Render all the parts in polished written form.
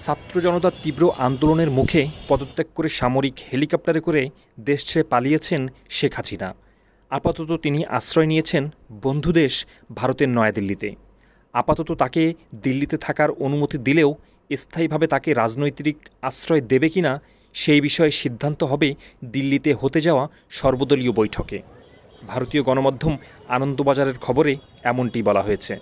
ছাত্র জনতার তীব্র আন্দোলনের মুখে পদত্যাগ করে সামরিক হেলিকপ্টারে করে দেশ ছেড়ে পালিয়েছেন শেখ হাসিনা। আপাতত তিনি আশ্রয় নিয়েছেন বন্ধুদেশ ভারতের নয়াদিল্লিতে। আপাতত তাকে দিল্লিতে থাকার অনুমতি দিলেও স্থায়ীভাবে তাকে রাজনৈতিক আশ্রয় দেবে কিনা সেই বিষয়ে সিদ্ধান্ত হবে দিল্লিতে হতে যাওয়া সর্বদলীয় বৈঠকে। ভারতীয় গণমাধ্যম আনন্দবাজারের খবরে এমনটি বলা হয়েছে।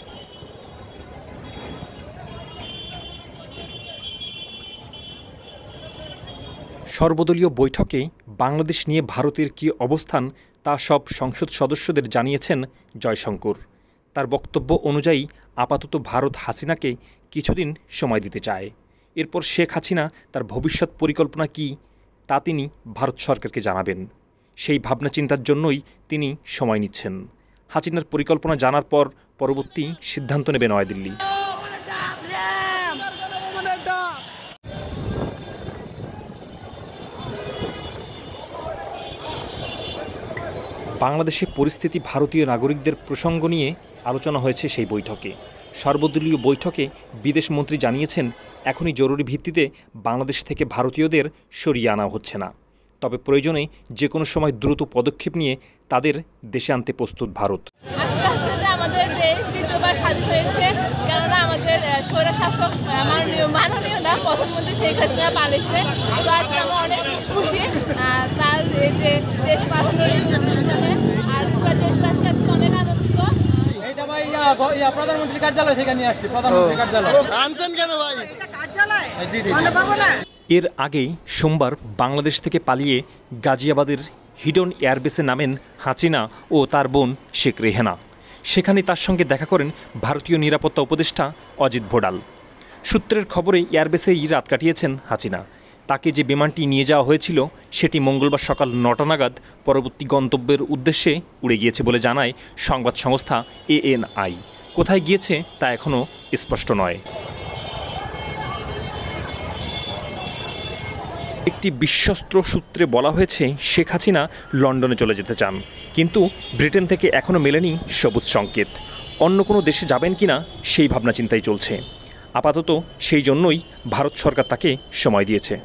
সর্বদলীয় বৈঠকে বাংলাদেশ নিয়ে ভারতের কী অবস্থান তা সব সংসদ সদস্যদের জানিয়েছেন জয়শঙ্কর। তার বক্তব্য অনুযায়ী আপাতত ভারত হাসিনাকে কিছুদিন সময় দিতে চায়। এরপর শেখ হাসিনা তার ভবিষ্যৎ পরিকল্পনা কী তা তিনি ভারত সরকারকে জানাবেন। সেই ভাবনা চিন্তার জন্যই তিনি সময় নিচ্ছেন। হাসিনার পরিকল্পনা জানার পর পরবর্তী সিদ্ধান্ত নেবে নয়াদিল্লি। বাংলাদেশের পরিস্থিতি, ভারতীয় নাগরিকদের প্রসঙ্গ নিয়ে আলোচনা হয়েছে সেই বৈঠকে। সর্বদলীয় বৈঠকে বিদেশমন্ত্রী জানিয়েছেন, এখনই জরুরি ভিত্তিতে বাংলাদেশ থেকে ভারতীয়দের সরিয়ে আনা হচ্ছে না, তবে প্রয়োজনে যে কোনো সময় দ্রুত পদক্ষেপ নিয়ে তাদের দেশে আনতে প্রস্তুত ভারত। আস্তে আস্তে আমাদের দেশ দ্বিতীয়বার স্বাধীন হয়েছে, কেননা আমাদের স্বৈরশাসক মাননীয় না প্রধানমন্ত্রী শেখ হাসিনা পালিয়েছে। তো আজকে আমরা অনেক খুশি তার এই যে দেশ পাঠানোর হিসাবে, আর পুরো দেশবাসী আজকে অনেক আনন্দিত। এটা ভাই প্রধানমন্ত্রী কার্যালয় থেকে নিয়ে আসছি। প্রধানমন্ত্রী কার্যালয় আনছেন কেন ভাই? এর আগেই সোমবার বাংলাদেশ থেকে পালিয়ে গাজিয়াবাদের হিডন এয়ারবেসে নামেন হাসিনা ও তার বোন শেখ রেহানা। সেখানে তার সঙ্গে দেখা করেন ভারতীয় নিরাপত্তা উপদেষ্টা অজিত ভোডাল। সূত্রের খবরে এয়ারবেসেই রাত কাটিয়েছেন হাসিনা। তাকে যে বিমানটি নিয়ে যাওয়া হয়েছিল সেটি মঙ্গলবার সকাল ৯টা নাগাদ পরবর্তী গন্তব্যের উদ্দেশ্যে উড়ে গিয়েছে বলে জানায় সংবাদ সংস্থা ANI। কোথায় গিয়েছে তা এখনও স্পষ্ট নয়। একটি বিশ্বস্ত সূত্রে বলা হয়েছে, শেখ হাসিনা লন্ডনে চলে যেতে চান, কিন্তু ব্রিটেন থেকে এখনও মেলেনি সবুজ সংকেত। অন্য কোনো দেশে যাবেন কিনা সেই ভাবনা চিন্তাই চলছে। আপাতত সেই জন্যই ভারত সরকার তাকে সময় দিয়েছে।